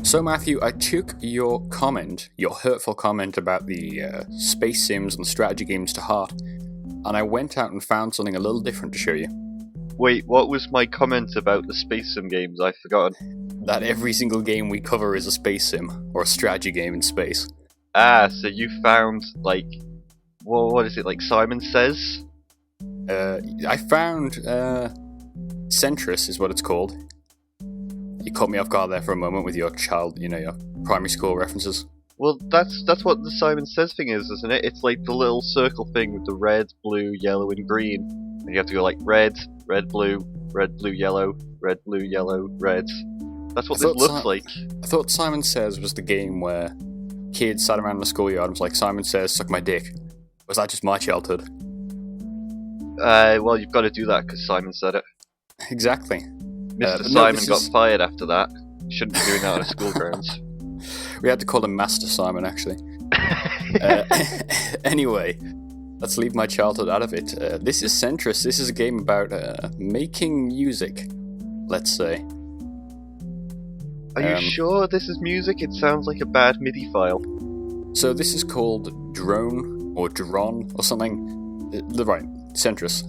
So, Matthew, I took your comment, your hurtful comment about the space sims and strategy games to heart, and I went out and found something a little different to show you. Wait, what was my comment about the space sim games? I've forgotten. That every single game we cover is a space sim, or a strategy game in space. Ah, so you found, what is it, like Simon Says? I found Sentris is what it's called. You caught me off guard there for a moment with your your primary school references. Well, that's what the Simon Says thing is, isn't it? It's like the little circle thing with the red, blue, yellow, and green. And you have to go like red, blue, yellow, red. That's what this looks like. I thought Simon Says was the game where kids sat around the schoolyard and was like, Simon Says, suck my dick. Was that just my childhood? Well, you've got to do that because Simon said it. Exactly. Mr. Simon got fired after that. Shouldn't be doing that on a school grounds. We had to call him Master Simon, actually. Anyway, let's leave my childhood out of it. This is Sentris. This is a game about making music, let's say. Are you sure this is music? It sounds like a bad MIDI file. So this is called Drone, or Dron, or something. Right, Sentris.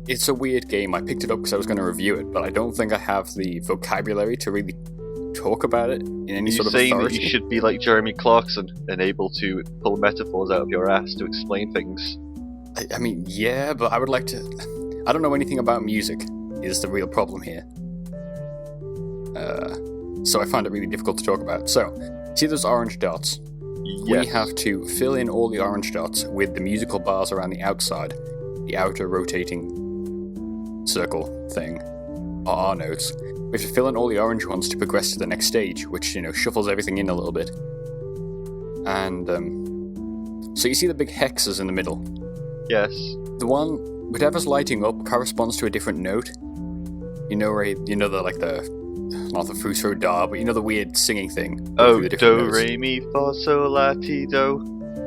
It's a weird game. I picked it up because I was going to review it, but I don't think I have the vocabulary to really talk about it in any sort of authority. You're saying that you should be like Jeremy Clarkson and able to pull metaphors out of your ass to explain things? I mean, yeah, but I would like to... I don't know anything about music, is the real problem here. So I find it really difficult to talk about. So, see those orange dots? Yes. We have to fill in all the orange dots with the musical bars around the outside, the outer rotating circle thing, are our notes. We have to fill in all the orange ones to progress to the next stage, which, shuffles everything in a little bit. And, so you see the big hexes in the middle? Yes. The one, whatever's lighting up corresponds to a different note. Not the foo so da, but the weird singing thing. Oh, do, re, mi, fa, sol, la, ti, do.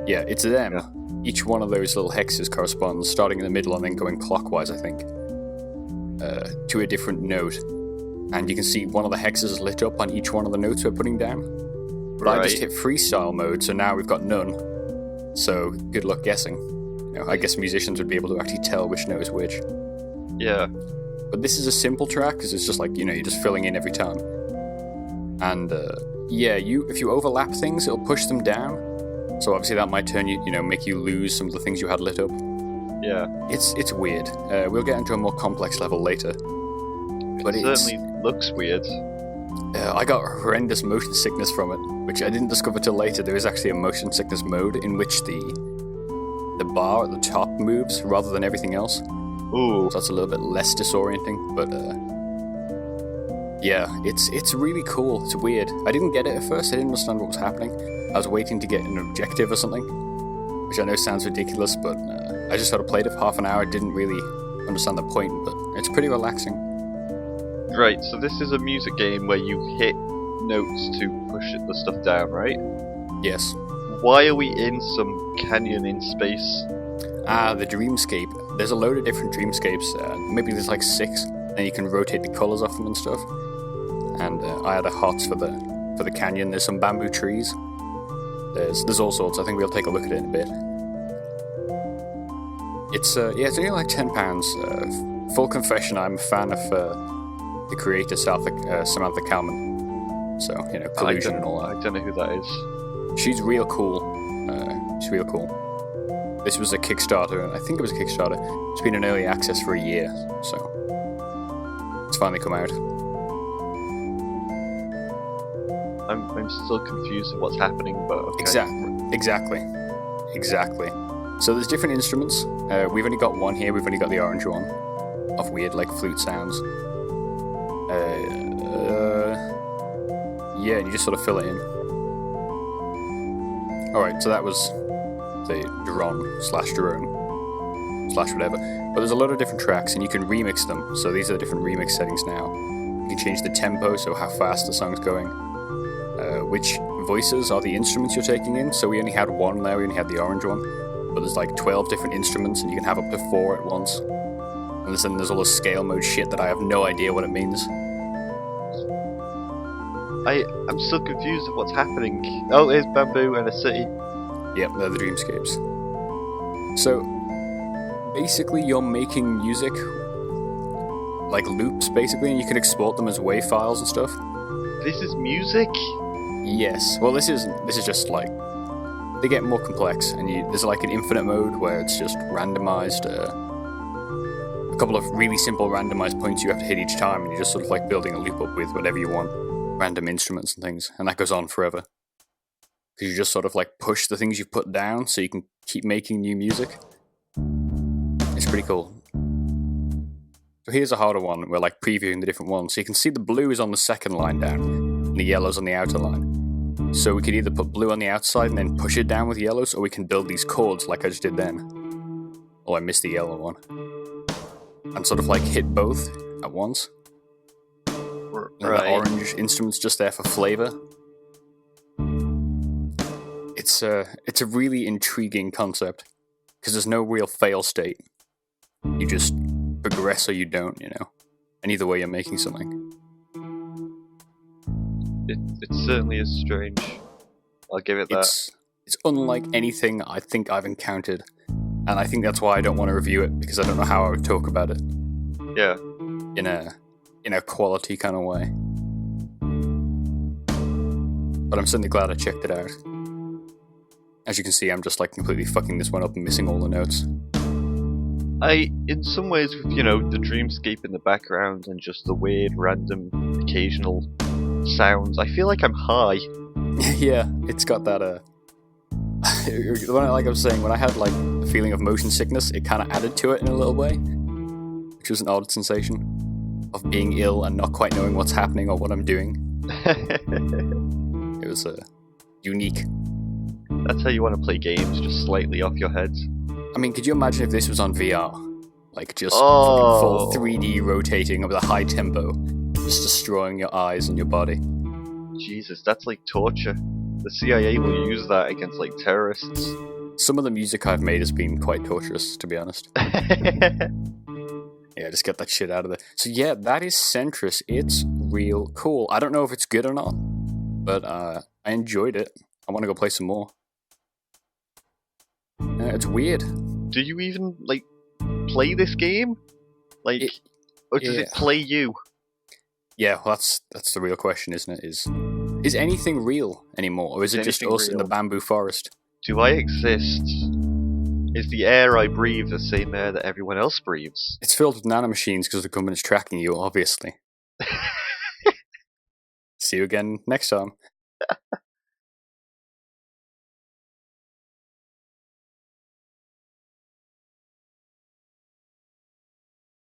Yeah, it's them. Yeah. Each one of those little hexes corresponds, starting in the middle and then going clockwise, I think, to a different note. And you can see one of the hexes is lit up on each one of the notes we're putting down. But right. I just hit freestyle mode, so now we've got none. So, good luck guessing. I guess musicians would be able to actually tell which note is which. Yeah. But this is a simple track, because it's just like, you're just filling in every time. And, if you overlap things, it'll push them down. So obviously that might turn make you lose some of the things you had lit up. Yeah. It's weird. We'll get into a more complex level later. But it certainly looks weird. I got horrendous motion sickness from it, which I didn't discover till later. There is actually a motion sickness mode in which the bar at the top moves rather than everything else. Ooh. So that's a little bit less disorienting, but it's really cool. It's weird. I didn't get it at first. I didn't understand what was happening. I was waiting to get an objective or something, which I know sounds ridiculous, but I just sort of played it for half an hour. Didn't really understand the point, but it's pretty relaxing. Right, so this is a music game where you hit notes to push the stuff down, right? Yes. Why are we in some canyon in space? The dreamscape. There's a load of different dreamscapes. Maybe there's like 6, and you can rotate the colours off them and stuff. And I had a hots for the canyon. There's some bamboo trees. There's all sorts. I think we'll take a look at it in a bit. It's only like £10. Full confession, I'm a fan of the creator Samantha Kalman. So collusion and all that. I don't know who that is. She's real cool. She's real cool. This was a Kickstarter, and I think it was a Kickstarter. It's been in early access for a year, so it's finally come out. I'm still confused at what's happening, but okay. Exactly. So there's different instruments. We've only got one here. We've only got the orange one, of weird flute sounds. And you just sort of fill it in. All right, so that was the drone/drone/ whatever. But there's a lot of different tracks, and you can remix them. So these are the different remix settings now. You can change the tempo, so how fast the song's going. Which voices are the instruments you're taking in. So we only had one there, we only had the orange one. But there's 12 different instruments, and you can have up to 4 at once. And then there's all the scale mode shit that I have no idea what it means. I'm still confused of what's happening. Oh, here's bamboo and a city. Yep, they're the dreamscapes. So, basically you're making music, like loops, basically, and you can export them as WAV files and stuff. This is music? Yes. Well, this is just like, they get more complex, and there's like an infinite mode where it's just randomized, a couple of really simple randomized points you have to hit each time, and you're just sort of like building a loop up with whatever you want, random instruments and things, and that goes on forever. Because you just sort of like push the things you've put down so you can keep making new music. It's pretty cool. So here's a harder one. We're like previewing the different ones. So you can see the blue is on the second line down, and the yellow's on the outer line. So we could either put blue on the outside and then push it down with yellows, or we can build these chords like I just did then. Oh, I missed the yellow one. And sort of like hit both at once. Right. And the orange instrument's just there for flavor. It's a really intriguing concept, because there's no real fail state. You just progress or you don't, you know. And either way, you're making something. It certainly is strange. I'll give it that. It's unlike anything I think I've encountered, and I think that's why I don't want to review it, because I don't know how I would talk about it. Yeah. In a quality kind of way. But I'm certainly glad I checked it out. As you can see, I'm just like completely fucking this one up and missing all the notes. In some ways, with, the dreamscape in the background and just the weird, random, occasional sounds, I feel like I'm high. Yeah, it's got that, like I was saying, when I had like the feeling of motion sickness, it kind of added to it in a little way, which was an odd sensation of being ill and not quite knowing what's happening or what I'm doing. It was unique. That's how you want to play games, just slightly off your head. I mean, could you imagine if this was on VR? Like, just full 3D rotating with a high tempo, just destroying your eyes and your body. Jesus, that's like torture. The CIA will use that against, like, terrorists. Some of the music I've made has been quite torturous, to be honest. Yeah, just get that shit out of there. So yeah, that is Sentris. It's real cool. I don't know if it's good or not, but I enjoyed it. I want to go play some more. It's weird. Do you even, like, play this game? Like, or does it play you? Yeah, well, that's the real question, isn't it? Is anything real anymore, or is it just us in the bamboo forest? Do I exist? Is the air I breathe the same air that everyone else breathes? It's filled with nanomachines because the government's tracking you, obviously. See you again next time.